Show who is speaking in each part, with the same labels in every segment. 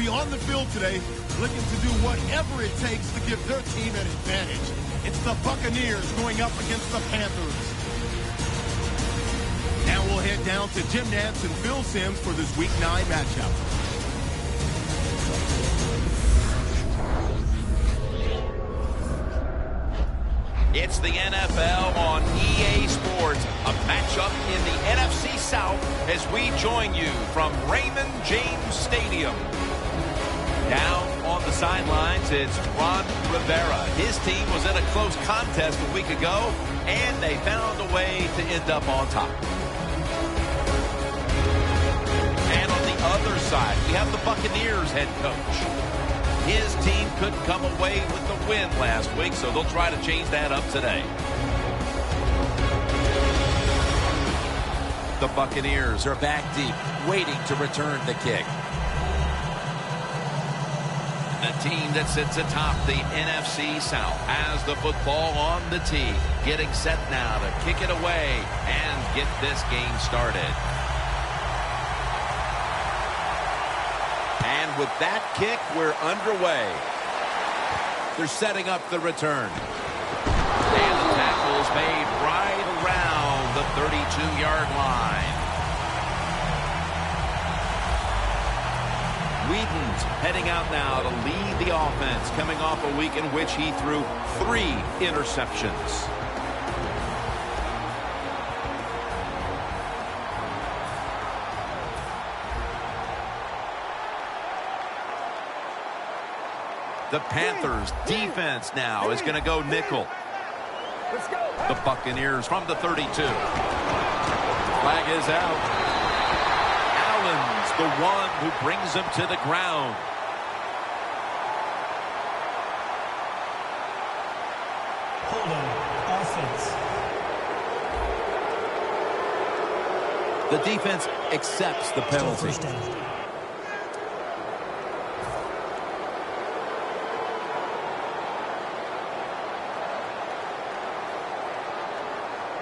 Speaker 1: be on the field today looking to do whatever it takes to give their team an advantage. It's the Buccaneers going up against the Panthers. Now we'll head down to Jim Nantz and Phil Simms for this Week 9 matchup.
Speaker 2: It's the NFL on EA Sports, a matchup in the NFC South as we join you from Raymond James Stadium. Down on the sidelines, it's Ron Rivera. His team was in a close contest a week ago, and they found a way to end up on top. And on the other side, we have the Buccaneers head coach. His team couldn't come away with the win last week, so they'll try to change that up today. The Buccaneers are back deep, waiting to return the kick. The team that sits atop the NFC South has the football on the tee, getting set now to kick it away and get this game started. And with that kick, we're underway. They're setting up the return. And the tackle's made right around the 32-yard line. Whedon's heading out now to lead the offense, coming off a week in which he threw 3 interceptions. The Panthers defense now is going to go nickel. The Buccaneers from the 32. Flag is out. Allen's the one who brings him to the ground.
Speaker 3: Holding offense.
Speaker 2: The defense accepts the penalty.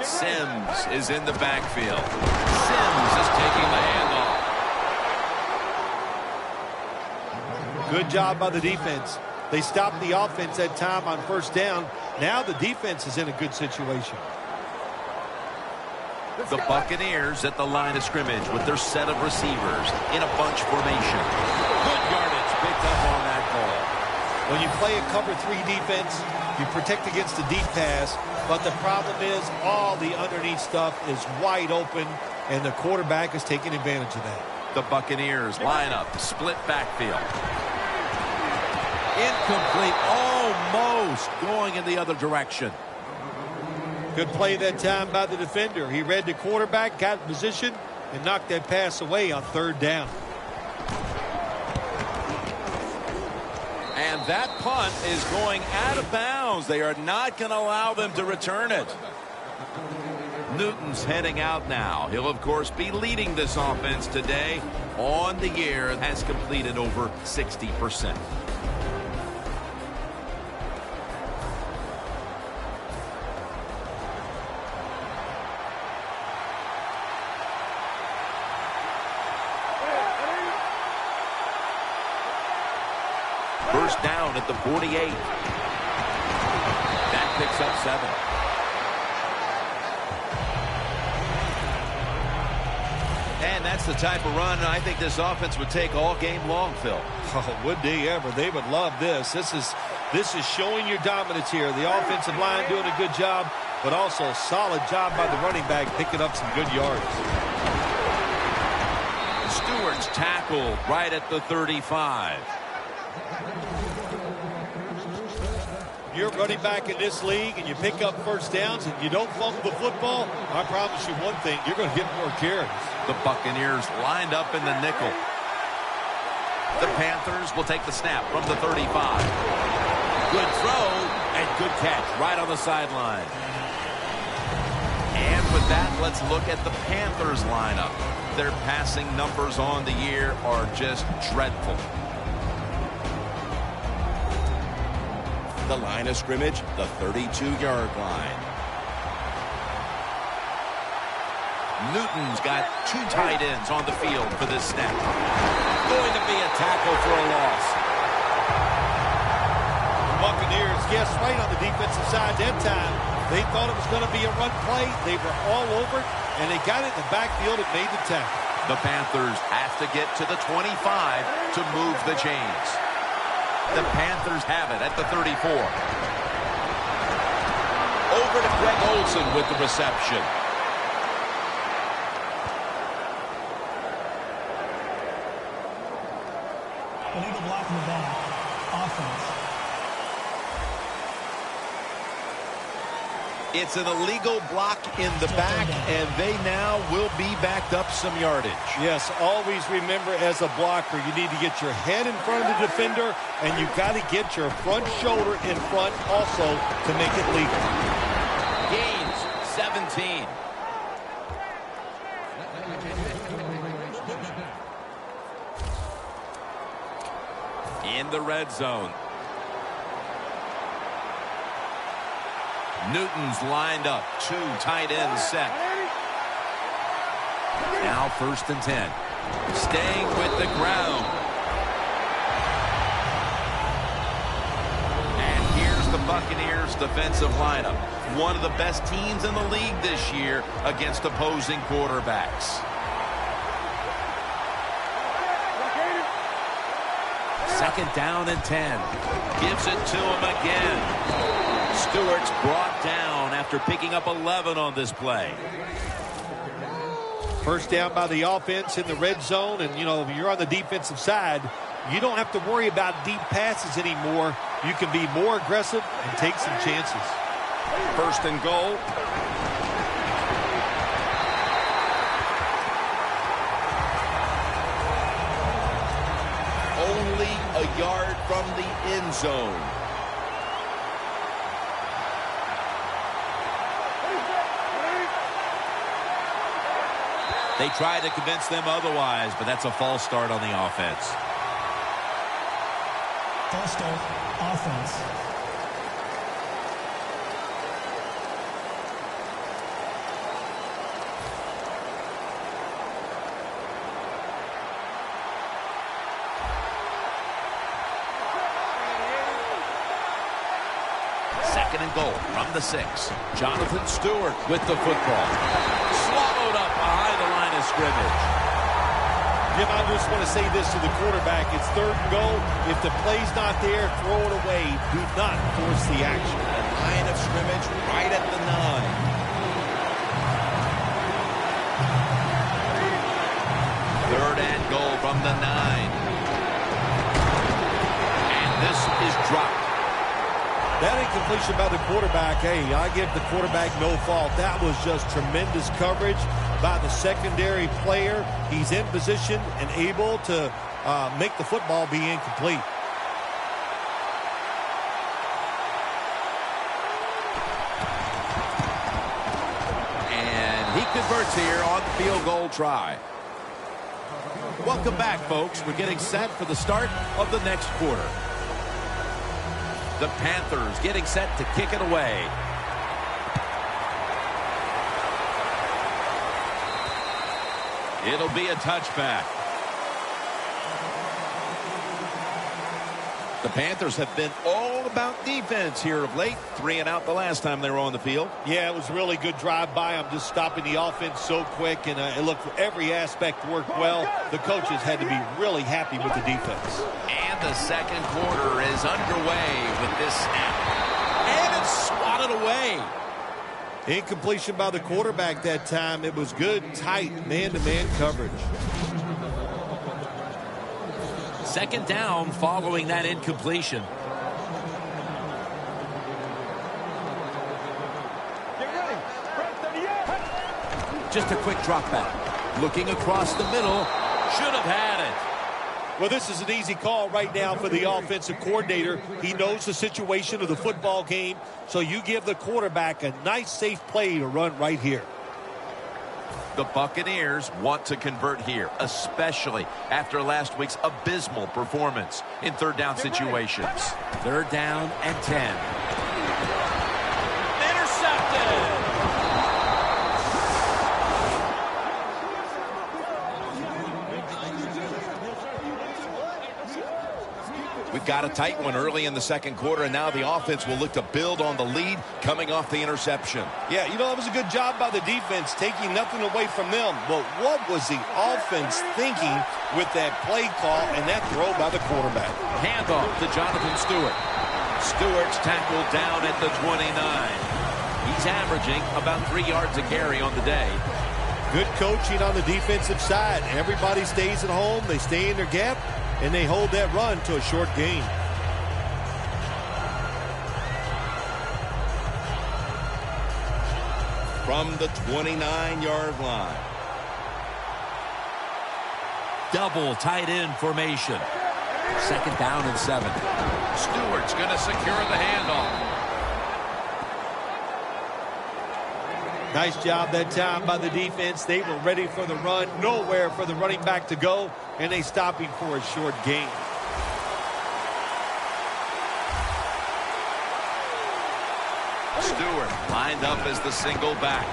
Speaker 2: Simms is in the backfield. Simms is taking the handoff.
Speaker 4: Good job by the defense. They stopped the offense that time on first down. Now the defense is in a good situation.
Speaker 2: The Buccaneers at the line of scrimmage with their set of receivers in a bunch formation. Good yardage picked up on that ball.
Speaker 4: When you play a cover 3 defense, you protect against the deep pass, but the problem is all the underneath stuff is wide open, and the quarterback is taking advantage of that.
Speaker 2: The Buccaneers line up, split backfield. Incomplete, almost going in the other direction.
Speaker 4: Good play that time by the defender. He read the quarterback, got in position, and knocked that pass away on third down.
Speaker 2: And that punt is going out of bounds. They are not going to allow them to return it. Newton's heading out now. He'll, of course, be leading this offense today. On the year, has completed over 60%. First down at the 48. That picks up 7. And that's the type of run I think this offense would take all game long, Phil.
Speaker 4: Oh, would they ever? They would love this. This is showing your dominance here. The offensive line doing a good job, but also a solid job by the running back picking up some good yards.
Speaker 2: Stewart's tackled right at the 35.
Speaker 4: You're running back in this league and you pick up first downs and you don't fumble the football, I promise you one thing, you're going to get more carries.
Speaker 2: The Buccaneers lined up in the nickel. The Panthers will take the snap from the 35. Good throw and good catch right on the sideline. And with that, let's look at the Panthers lineup. Their passing numbers on the year are just dreadful. The line of scrimmage, the 32-yard line. Newton's got 2 tight ends on the field for this snap. going to be a tackle for a loss.
Speaker 4: Buccaneers guessed right on the defensive side that time. They thought it was going to be a run play. They were all over it, and they got it in the backfield and made the tackle.
Speaker 2: The Panthers have to get to the 25 to move the chains. The Panthers have it at the 34. Over to Greg Olsen with the reception.
Speaker 3: Illegal block in the back. Offense.
Speaker 2: It's an illegal block in the back, and they now will be backed up some yardage.
Speaker 4: Yes, always remember as a blocker, you need to get your head in front of the defender, and you've got to get your front shoulder in front also to make it legal.
Speaker 2: Gains 17. In the red zone. Newton's lined up. 2 tight ends set. Now 1st and 10. Staying with the ground. And here's the Buccaneers defensive lineup. One of the best teams in the league this year against opposing quarterbacks. Second down and 10. Gives it to him again. Stewart's brought down after picking up 11 on this play.
Speaker 4: First down by the offense in the red zone, and you know, if you're on the defensive side, you don't have to worry about deep passes anymore. You can be more aggressive and take some chances.
Speaker 2: 1st and goal. Only a yard from the end zone. They tried to convince them otherwise, but that's a false start on the offense.
Speaker 3: False start. Offense.
Speaker 2: Second and goal from the 6. Jonathan Stewart with the football. Swallowed up behind the line of scrimmage.
Speaker 4: Jim, I just want to say this to the quarterback. It's 3rd and goal. If the play's not there, throw it away. Do not force the action.
Speaker 2: Line of scrimmage right at the 9. 3rd and goal from the 9. And this is dropped.
Speaker 4: That incompletion by the quarterback, hey, I give the quarterback no fault. That was just tremendous coverage by the secondary player. He's in position and able to make the football be incomplete.
Speaker 2: And he converts here on the field goal try. Welcome back, folks. We're getting set for the start of the next quarter. The Panthers getting set to kick it away. It'll be a touchback. The Panthers have been all about defense here of late. 3 and out the last time they were on the field.
Speaker 4: Yeah, it was a really good drive by. I'm just stopping the offense so quick, and it looked every aspect worked well. The coaches had to be really happy with the defense.
Speaker 2: And the second quarter is underway with this snap. And it's swatted away.
Speaker 4: Incompletion by the quarterback that time. It was good, tight, man-to-man coverage.
Speaker 2: Second down following that incompletion. Just a quick drop back. Looking across the middle. Should have had it.
Speaker 4: Well, this is an easy call right now for the offensive coordinator. He knows the situation of the football game, so you give the quarterback a nice, safe play to run right here.
Speaker 2: The Buccaneers want to convert here, especially after last week's abysmal performance in third down situations. 3rd down and 10. Intercepted! We've got a tight one early in the second quarter, and now the offense will look to build on the lead coming off the interception.
Speaker 4: Yeah, that was a good job by the defense, taking nothing away from them. But what was the offense thinking with that play call and that throw by the quarterback?
Speaker 2: Handoff to Jonathan Stewart. Stewart's tackled down at the 29. He's averaging about 3 yards a carry on the day.
Speaker 4: Good coaching on the defensive side. Everybody stays at home. They stay in their gap, and they hold that run to a short gain.
Speaker 2: From the 29-yard line. Double tight end formation. 2nd down and 7. Stewart's going to secure the handoff.
Speaker 4: Nice job that time by the defense. They were ready for the run. Nowhere for the running back to go, and they stop him for a short gain.
Speaker 2: Stewart lined up as the single back.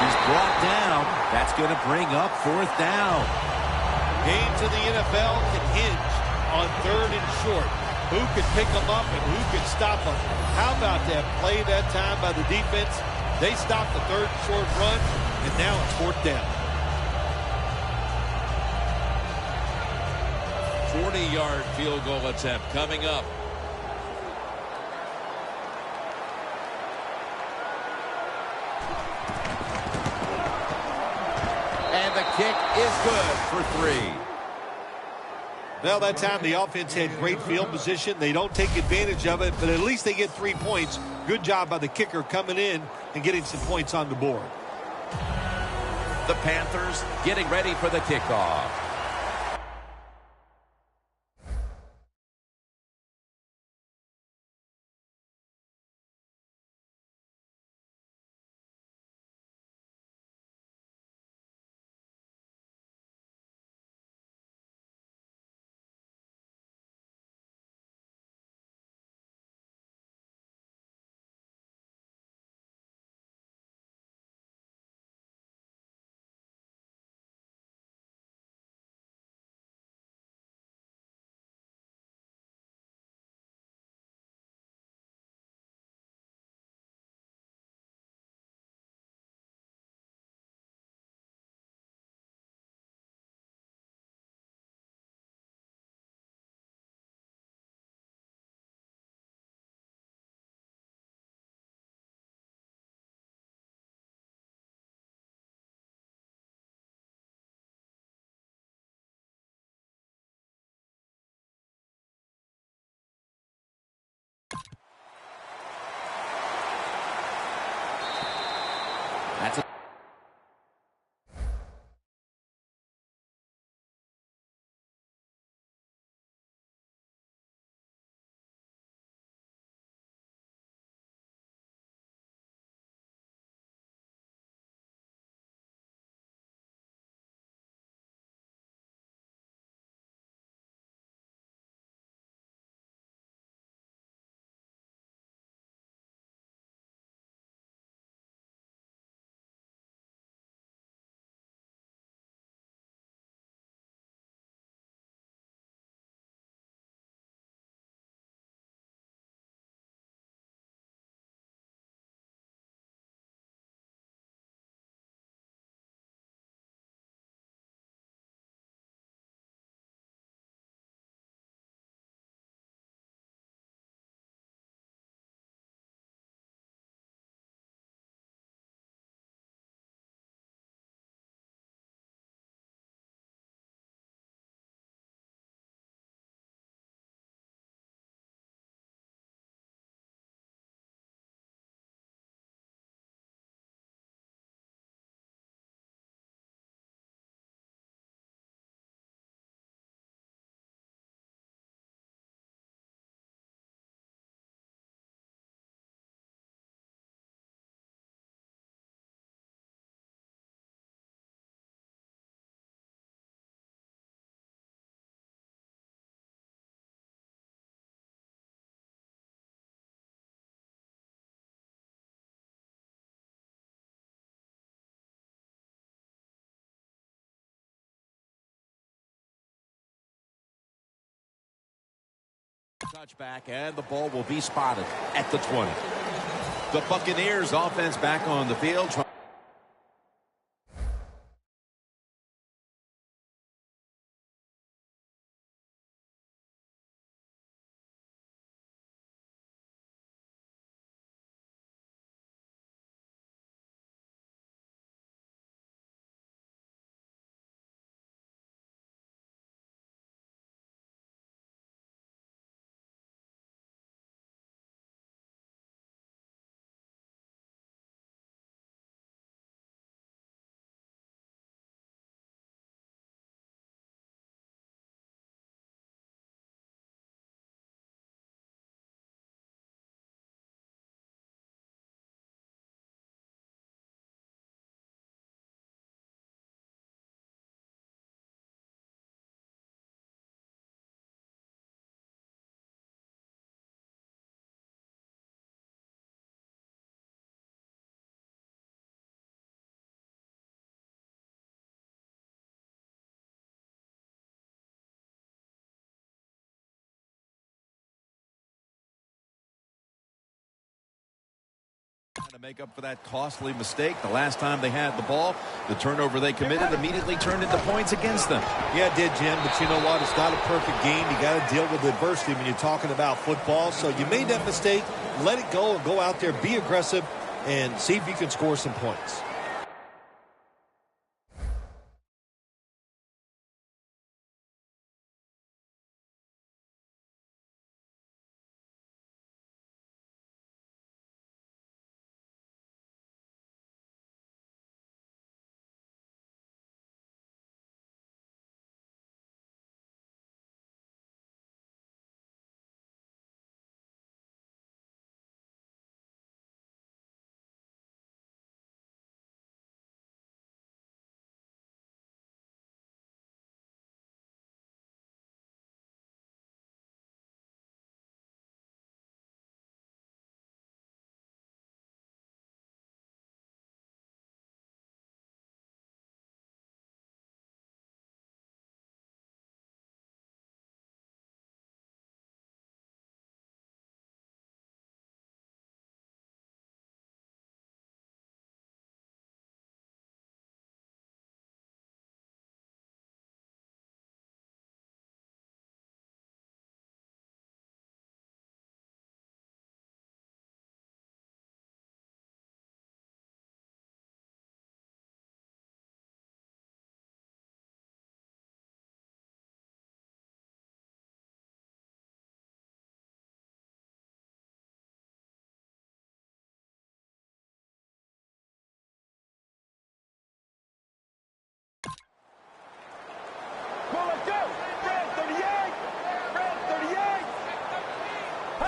Speaker 2: He's brought down. That's going to bring up 4th down.
Speaker 4: Games in the NFL can hinge on 3rd and short. Who can pick them up and who can stop them? How about that play that time by the defense? They stopped the 3rd and short run, and now it's 4th down.
Speaker 2: 40-yard field goal attempt coming up. And the kick is good for 3.
Speaker 4: Well, that time the offense had great field position. They don't take advantage of it, but at least they get 3 points. Good job by the kicker coming in and getting some points on the board.
Speaker 2: The Panthers getting ready for the kickoff. Touchback, and the ball will be spotted at the 20. The Buccaneers offense back on the field. To make up for that costly mistake the last time they had the ball, the turnover they committed immediately turned into points against them.
Speaker 4: Yeah, it did, Jim, but you know what? It's not a perfect game. You got to deal with adversity when you're talking about football. So you made that mistake, let it go, and go out there, be aggressive, and see if you can score some points.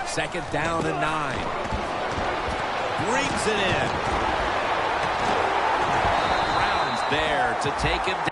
Speaker 2: Second down and 9. Brings it in. Brown's there to take him down.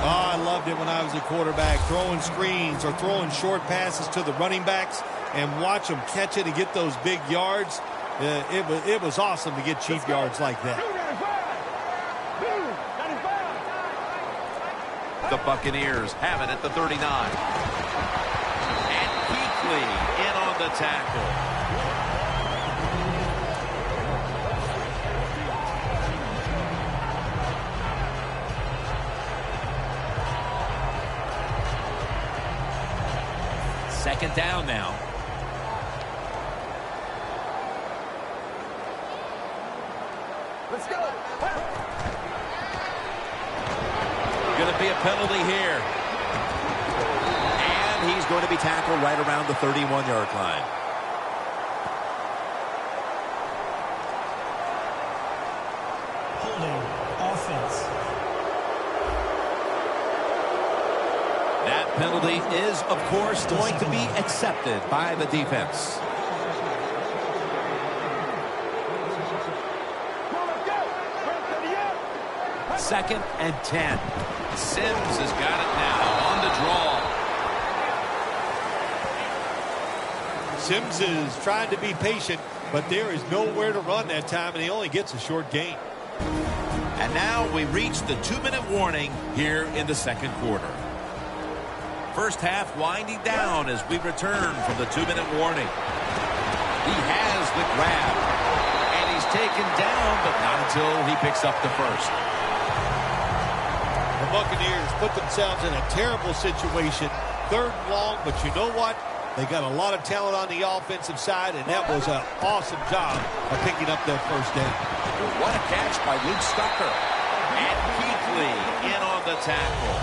Speaker 4: Oh, I loved it when I was a quarterback, throwing screens or throwing short passes to the running backs and watch them catch it and get those big yards. It was awesome to get cheap yards like that.
Speaker 2: The Buccaneers have it at the 39. And Kuechly in on the tackle. second down now.
Speaker 5: Let's go.
Speaker 2: Going to be a penalty here. And he's going to be tackled right around the 31-yard line.
Speaker 3: Holding offense.
Speaker 2: That penalty is, of course, going to be accepted by the defense. Second and 10. Sims has got it now on the draw.
Speaker 4: Sims is trying to be patient, but there is nowhere to run that time, and he only gets a short gain.
Speaker 2: And now we reach the 2-minute warning here in the second quarter. First half winding down as we return from the 2-minute warning. He has the grab, and he's taken down, but not until he picks up the first.
Speaker 4: The Buccaneers put themselves in a terrible situation, 3rd and long, but you know what? They got a lot of talent on the offensive side, and that was an awesome job of picking up that first down.
Speaker 2: What a catch by Luke Stucker. And Keithley in on the tackle.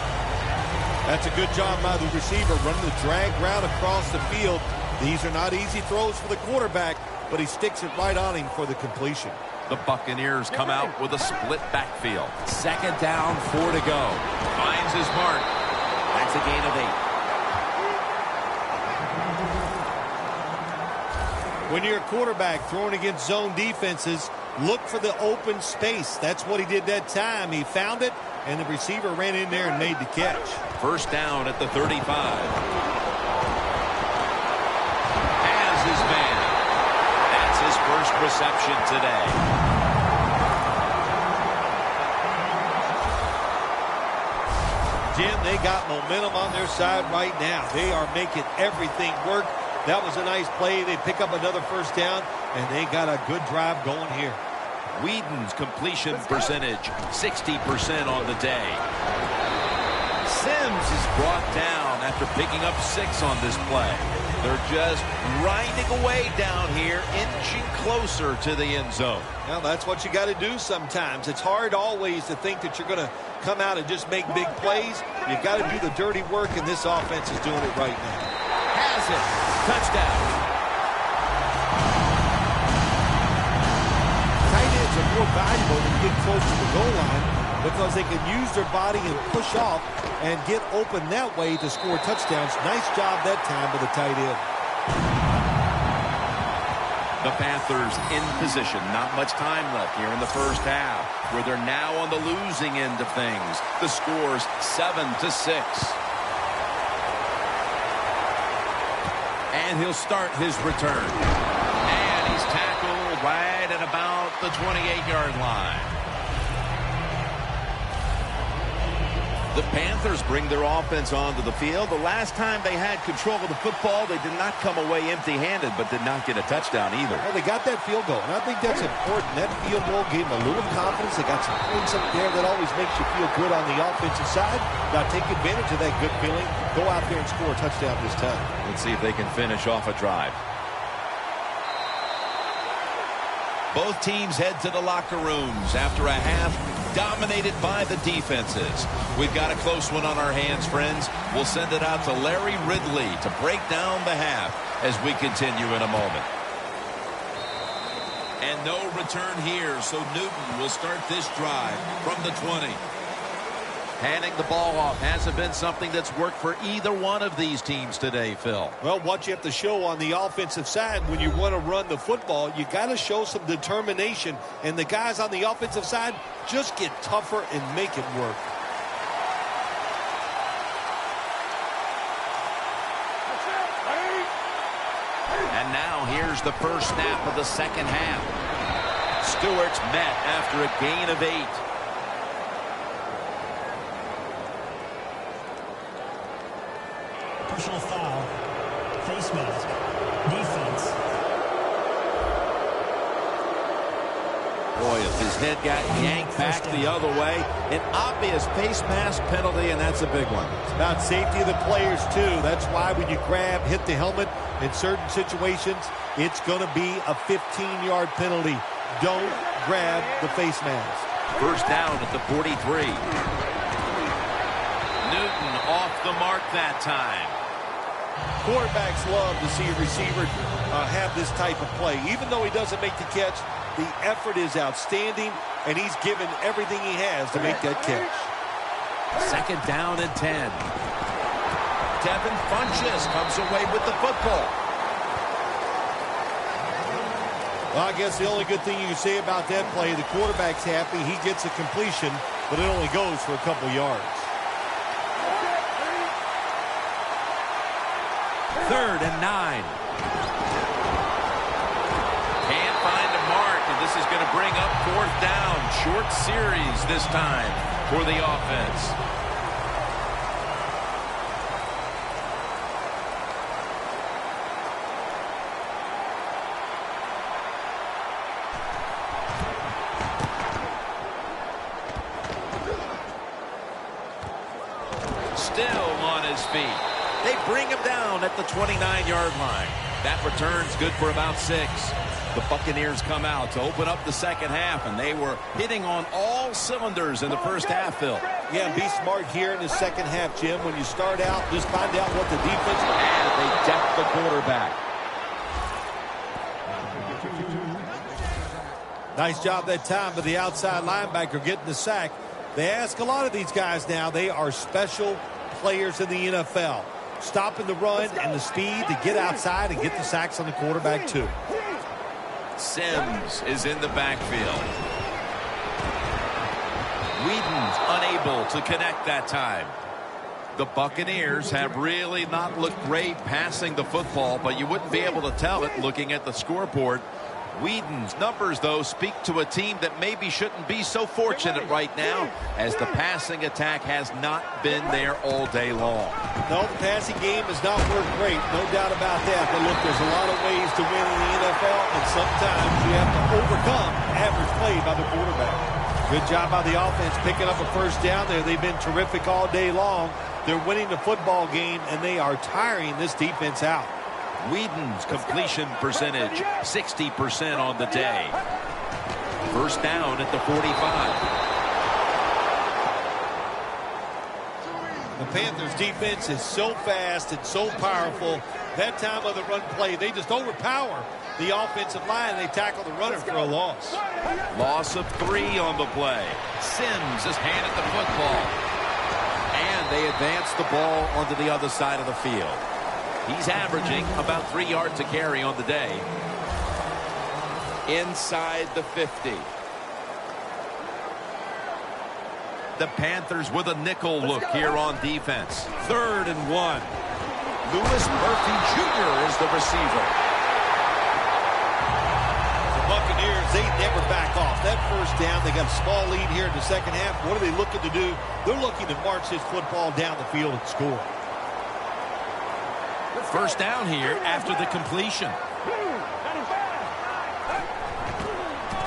Speaker 4: That's a good job by the receiver, running the drag route across the field. These are not easy throws for the quarterback, but he sticks it right on him for the completion.
Speaker 2: The Buccaneers come out with a split backfield. Second down, 4 to go. Finds his mark. That's a gain of 8.
Speaker 4: When you're a quarterback throwing against zone defenses, look for the open space. That's what he did that time. He found it, and the receiver ran in there and made the catch.
Speaker 2: First down at the 35. Has his man. That's his first reception today.
Speaker 4: Jim, they got momentum on their side right now. They are making everything work. That was a nice play. They pick up another first down, and they got a good drive going here.
Speaker 2: Whedon's completion percentage, 60% on the day. Sims is brought down after picking up 6 on this play. They're just grinding away down here, inching closer to the end zone.
Speaker 4: Well, that's what you got to do sometimes. It's hard always to think that you're going to come out and just make big plays. You got to do the dirty work, and this offense is doing it right now.
Speaker 2: Has it. Touchdown.
Speaker 4: Tight ends are more valuable when you get close to the goal line because they can use their body and push off and get open that way to score touchdowns. Nice job that time by the tight end.
Speaker 2: The Panthers in position. Not much time left here in the first half, where they're now on the losing end of things. The score's 7-6. And he'll start his return. And he's tackled right at about the 28-yard line. The Panthers bring their offense onto the field. The last time they had control of the football, they did not come away empty-handed, but did not get a touchdown either.
Speaker 4: Well, they got that field goal, and I think that's important. That field goal gave them a little confidence. They got some points up there that always makes you feel good on the offensive side. Now take advantage of that good feeling. Go out there and score a touchdown this time.
Speaker 2: Let's see if they can finish off a drive. Both teams head to the locker rooms after a half dominated by the defenses. We've got a close one on our hands, friends. We'll send it out to Larry Ridley to break down the half as we continue in a moment. And no return here, so Newton will start this drive from the 20. Handing the ball off hasn't been something that's worked for either one of these teams today, Phil.
Speaker 4: Well, what you have to show on the offensive side when you want to run the football, you got to show some determination. And the guys on the offensive side just get tougher and make it work.
Speaker 2: And now here's the first snap of the second half. Stewart's met after a gain of 8.
Speaker 3: Personal foul. Face mask. Defense.
Speaker 2: Boy, if his head got yanked back the other way, an obvious face mask penalty, and that's a big one.
Speaker 4: It's about safety of the players, too. That's why when you grab, hit the helmet in certain situations, it's going to be a 15-yard penalty. Don't grab the face mask.
Speaker 2: First down at the 43. Newton off the mark that time.
Speaker 4: Quarterbacks love to see a receiver have this type of play. Even though he doesn't make the catch, the effort is outstanding, and he's given everything he has to make that catch.
Speaker 2: Second down and 10. Devin Funchess comes away with the football.
Speaker 4: Well, I guess the only good thing you can say about that play, the quarterback's happy. He gets a completion, but it only goes for a couple yards.
Speaker 2: Third and 9. Can't find a mark, and this is going to bring up fourth down. Short series this time for the offense. Still on his feet. They bring him down at the 29-yard line. That return's good for about 6. The Buccaneers come out to open up the second half, and they were hitting on all cylinders in the first half, Phil.
Speaker 4: Yeah, be smart here in the second half, Jim. When you start out, just find out what the defense...
Speaker 2: And they deck the quarterback.
Speaker 4: Nice job that time by the outside linebacker getting the sack. They ask a lot of these guys now. They are special players in the NFL. Stopping the run and the speed to get outside and get the sacks on the quarterback, too.
Speaker 2: Sims is in the backfield. Whedon's unable to connect that time. The Buccaneers have really not looked great passing the football, but you wouldn't be able to tell it looking at the scoreboard. Whedon's numbers, though, speak to a team that maybe shouldn't be so fortunate right now, as the passing attack has not been there all day long.
Speaker 4: No, the passing game has not worked great, no doubt about that. But look, there's a lot of ways to win in the NFL, and sometimes you have to overcome average play by the quarterback. Good job by the offense picking up a first down there. They've been terrific all day long. They're winning the football game, and they are tiring this defense out.
Speaker 2: Whedon's completion percentage, 60% on the day. First down at the 45.
Speaker 4: The Panthers defense is so fast and so powerful. That time of the run play, they just overpower the offensive line. They tackle the runner for a loss.
Speaker 2: Loss of 3 on the play. Sims is handed the football. And they advance the ball onto the other side of the field. He's averaging about 3 yards a carry on the day. Inside the 50. The Panthers with a nickel look here on defense. 3rd and 1. Louis Murphy Jr. is the receiver.
Speaker 4: The Buccaneers, they never back off. That first down, they got a small lead here in the second half. What are they looking to do? They're looking to march this football down the field and score.
Speaker 2: First down here after the completion.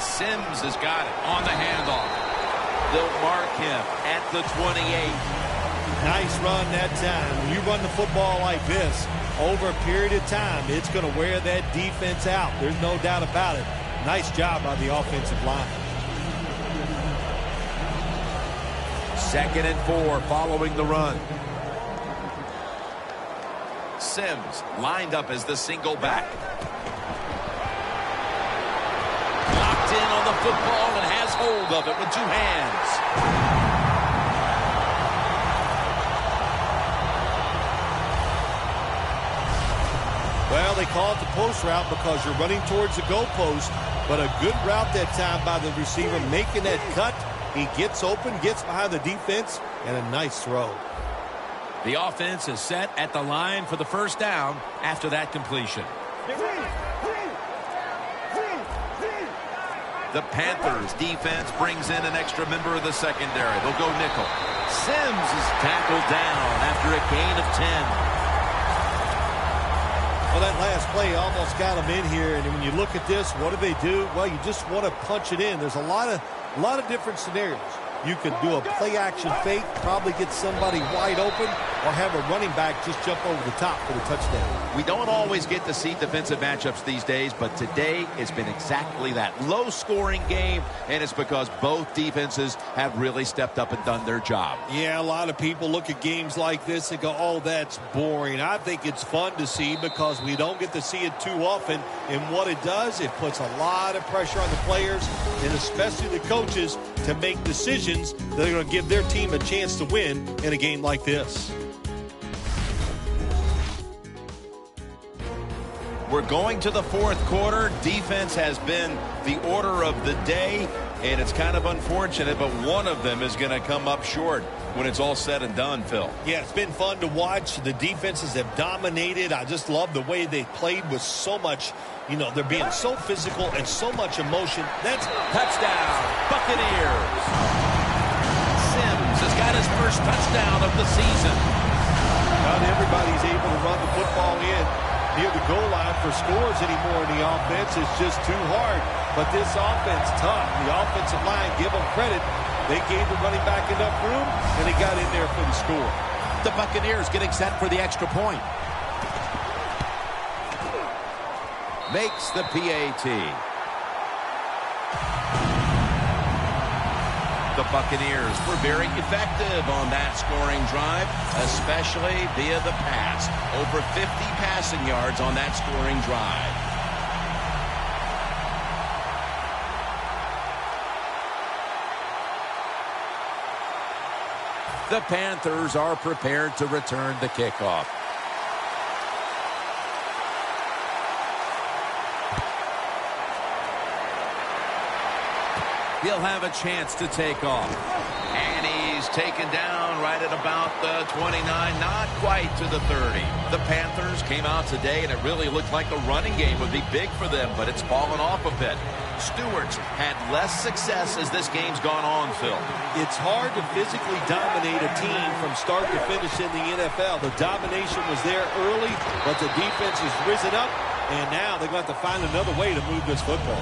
Speaker 2: Sims has got it on the handoff. They'll mark him at the 28.
Speaker 4: Nice run that time. When you run the football like this, over a period of time, it's going to wear that defense out. There's no doubt about it. Nice job by the offensive line.
Speaker 2: 2nd and 4 following the run. Sims lined up as the single back. Locked in on the football and has hold of it with 2 hands.
Speaker 4: Well, they call it the post route because you're running towards the goalpost, but a good route that time by the receiver making that cut. He gets open, gets behind the defense, and a nice throw.
Speaker 2: The offense is set at the line for the first down after that completion. The Panthers defense brings in an extra member of the secondary. They'll go nickel. Sims is tackled down after a gain of 10.
Speaker 4: Well, Well, that last play almost got them in here, and when you look at this, what do? Well, you just want to punch it in. There's a lot of different scenarios. You could do a play-action fake, probably get somebody wide open, or have a running back just jump over the top for the touchdown.
Speaker 2: We don't always get to see defensive matchups these days, but today it's been exactly that. Low-scoring game, and it's because both defenses have really stepped up and done their job.
Speaker 4: Yeah, a lot of people look at games like this and go, oh, that's boring. I think it's fun to see because we don't get to see it too often, and what it does, it puts a lot of pressure on the players, and especially the coaches, to make decisions that are going to give their team a chance to win in a game like this.
Speaker 2: We're going to the fourth quarter. Defense has been the order of the day, and it's kind of unfortunate, but one of them is going to come up short when it's all said and done, Phil.
Speaker 4: Yeah, it's been fun to watch. The defenses have dominated. I just love the way they played with so much, they're being so physical and so much emotion. That's
Speaker 2: touchdown, Buccaneers. Sims has got his first touchdown of the season.
Speaker 4: Not everybody's able to run the football in near the goal line for scores anymore in the offense. It's just too hard. But this offense, tough. The offensive line, give them credit. They gave the running back enough room, and he got in there for the score.
Speaker 2: The Buccaneers getting set for the extra point. Makes the PAT. The Buccaneers were very effective on that scoring drive, especially via the pass. Over 50 passing yards on that scoring drive. The Panthers are prepared to return the kickoff. He'll have a chance to take off. And he's taken down right at about the 29, not quite to the 30. The Panthers came out today, and it really looked like the running game would be big for them, but it's fallen off a bit. Stewart's had less success as this game's gone on, Phil.
Speaker 4: It's hard to physically dominate a team from start to finish in the NFL. The domination was there early, but the defense has risen up, and now they're going to have to find another way to move this football.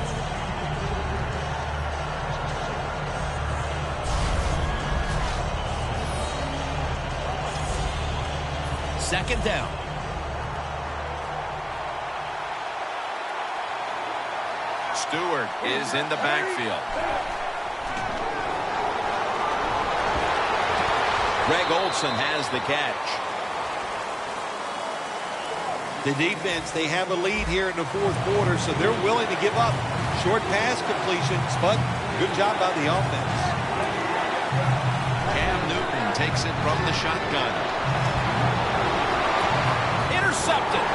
Speaker 2: Second down. Stewart is in the backfield. Greg Olsen has the catch.
Speaker 4: The defense, they have a lead here in the fourth quarter, so they're willing to give up short pass completions, but good job by the offense.
Speaker 2: Cam Newton takes it from the shotgun. Intercepted.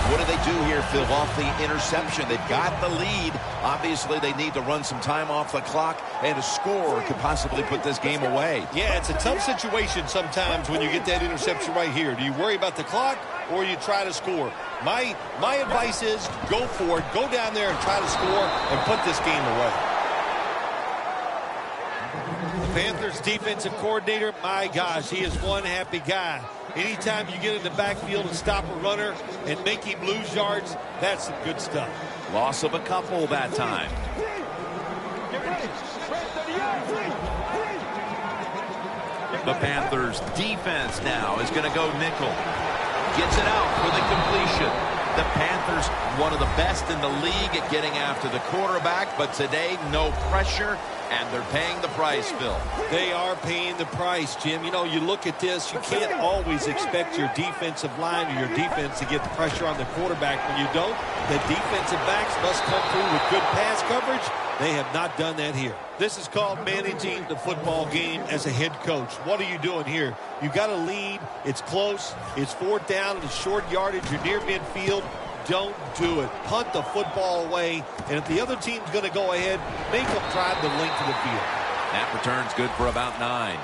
Speaker 2: What do they do here, Phil, off the interception? They've got the lead. Obviously, they need to run some time off the clock, and a score could possibly put this game away.
Speaker 4: Yeah, it's a tough situation sometimes when you get that interception right here. Do you worry about the clock, or you try to score? My advice is go for it. Go down there and try to score and put this game away. Panthers defensive coordinator, my gosh, he is one happy guy. Anytime you get in the backfield and stop a runner and make him lose yards, that's some good stuff.
Speaker 2: Loss of a couple that time. The Panthers defense now is going to go nickel. Gets it out for the completion. The Panthers, one of the best in the league at getting after the quarterback, but today no pressure, and they're paying the price, Phil.
Speaker 4: They are paying the price, Jim. You know, you look at this, you can't always expect your defensive line or your defense to get the pressure on the quarterback. When you don't, the defensive backs must come through with good pass coverage. They have not done that here. This is called managing the football game as a head coach. What are you doing here? You got a lead. It's close. It's fourth down. It's short yardage. You're near midfield. Don't do it. Punt the football away. And if the other team's going to go ahead, make them drive the length of the field.
Speaker 2: That return's good for about 9.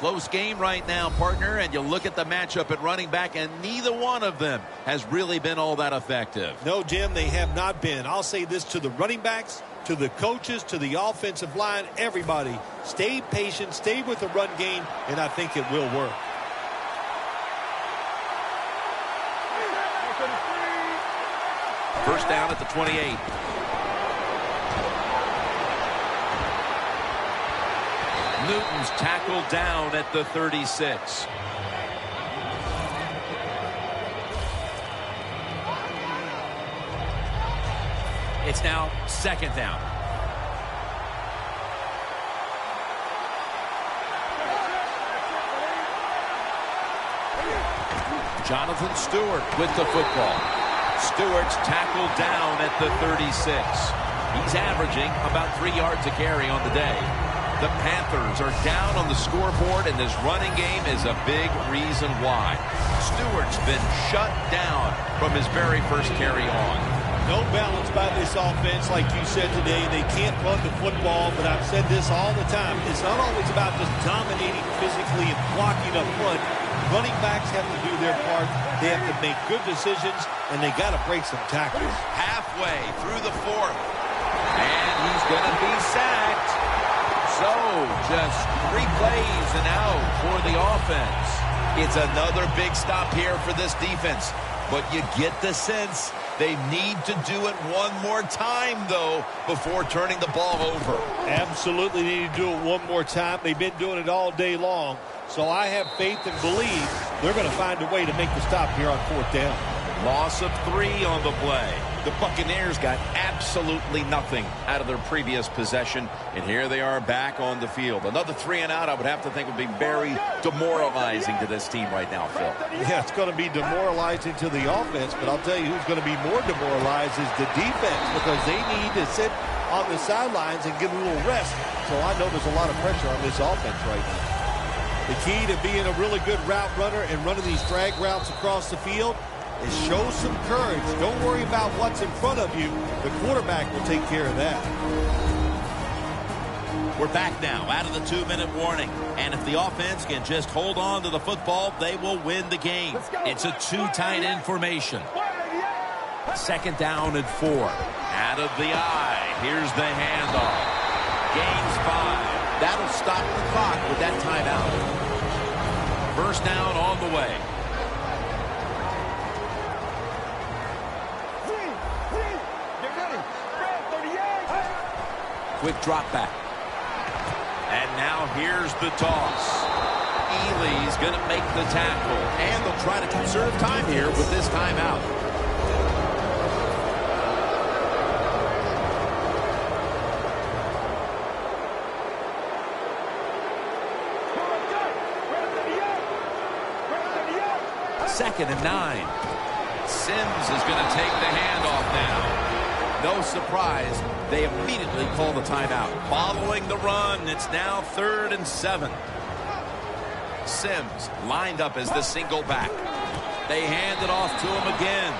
Speaker 2: Close game right now, partner, and you look at the matchup at running back, and neither one of them has really been all that effective.
Speaker 4: No, Jim, they have not been. I'll say this to the running backs, to to the coaches, to the offensive line, everybody. Stay patient, stay with the run game, and I think it will work.
Speaker 2: First down at the 28. Newton's tackled down at the 36. It's now second down. Jonathan Stewart with the football. Stewart's tackled down at the 36. He's averaging about 3 yards a carry on the day. The Panthers are down on the scoreboard, and this running game is a big reason why. Stewart's been shut down from his very first carry on.
Speaker 4: No balance by this offense, like you said today. They can't run the football, but I've said this all the time. It's not always about just dominating physically and blocking up front. Running backs have to do their part. They have to make good decisions, and they got to break some tackles.
Speaker 2: Halfway through the fourth, and he's going to be sacked. So, just 3 plays and out for the offense. It's another big stop here for this defense. But you get the sense they need to do it one more time, though, before turning the ball over.
Speaker 4: Absolutely need to do it one more time. They've been doing it all day long. So I have faith and believe they're going to find a way to make the stop here on fourth down.
Speaker 2: Loss of 3 on the play. The Buccaneers got absolutely nothing out of their previous possession, and here they are back on the field. Another 3 and out, I would have to think, would be very demoralizing to this team right now, Phil.
Speaker 4: Yeah, it's going to be demoralizing to the offense, but I'll tell you who's going to be more demoralized is the defense, because they need to sit on the sidelines and get a little rest. So I know there's a lot of pressure on this offense right now. The key to being a really good route runner and running these drag routes across the field is show some courage. Don't worry about what's in front of you. The quarterback will take care of that.
Speaker 2: We're back now out of the 2-minute warning. And if the offense can just hold on to the football, they will win the game. It's a 2-tight end formation. Second down and 4. Out of the eye. Here's the handoff. Gains 5. That'll stop the clock with that timeout. First down on the way. Quick drop back. And now here's the toss. Ely's going to make the tackle. And they'll try to conserve time here with this timeout. Second and 9. Sims is going to take the handoff now. No surprise, they immediately call the timeout. Following the run, it's now 3rd and 7. Sims lined up as the single back. They hand it off to him again.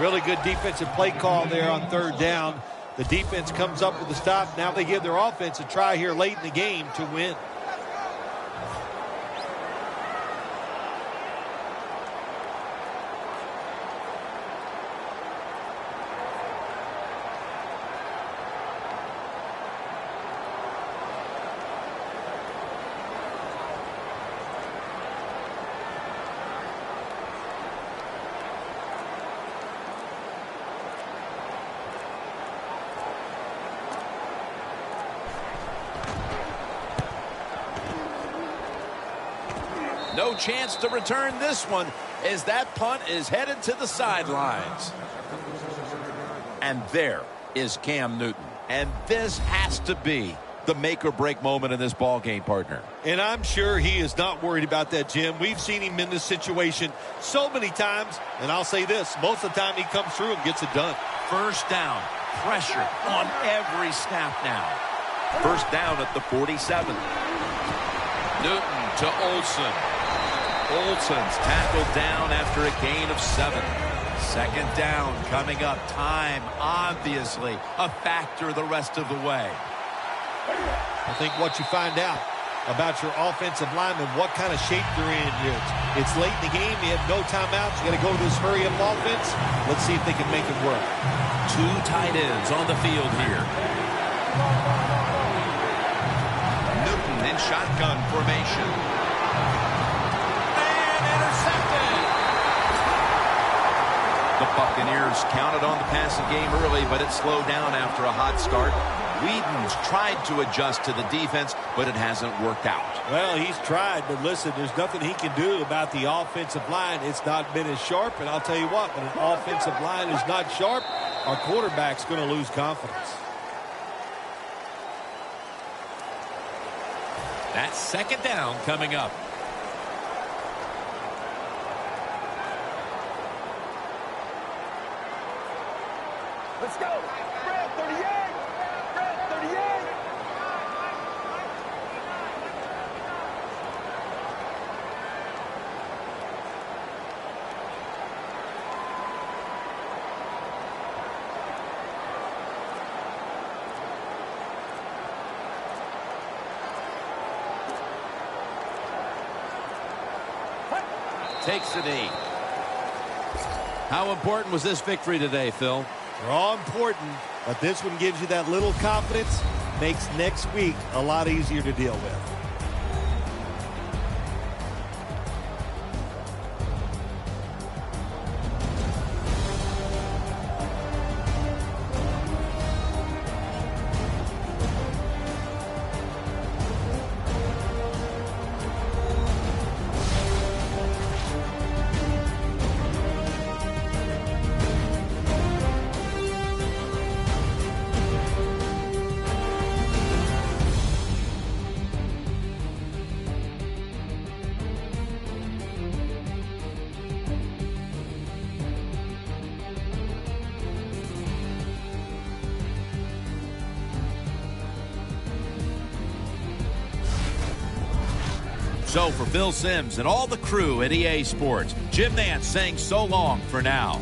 Speaker 4: Really good defensive play call there on 3rd down. The defense comes up with the stop. Now they give their offense a try here late in the game to win.
Speaker 2: No chance to return this one as that punt is headed to the sidelines. And there is Cam Newton. And this has to be the make-or-break moment in this ball game, partner.
Speaker 4: And I'm sure he is not worried about that, Jim. We've seen him in this situation so many times. And I'll say this, most of the time he comes through and gets it done.
Speaker 2: First down. Pressure on every snap now. First down at the 47. Newton to Olsen. Olsen's tackled down after a gain of 7. Second down coming up. Time, obviously, a factor the rest of the way.
Speaker 4: I think what you find out, about your offensive linemen, what kind of shape they're in here. It's late in the game. You have no timeouts. You got to go to this hurry-up offense. Let's see if they can make it work.
Speaker 2: Two tight ends on the field here. Newton in shotgun formation. And intercepted. The Buccaneers counted on the passing game early, but it slowed down after a hot start. Whedon's tried to adjust to the defense, but it hasn't worked out.
Speaker 4: Well, he's tried, but listen, there's nothing he can do about the offensive line. It's not been as sharp, and I'll tell you what, when an offensive line is not sharp, our quarterback's going to lose confidence.
Speaker 2: That's second down coming up.
Speaker 5: Let's go. Brad, 38. Brad, 38.
Speaker 2: Takes the knee. How important was this victory today, Phil?
Speaker 4: They're all important, but this one gives you that little confidence, makes next week a lot easier to deal with.
Speaker 2: So for Phil Simms and all the crew at EA Sports, Jim Nance saying so long for now.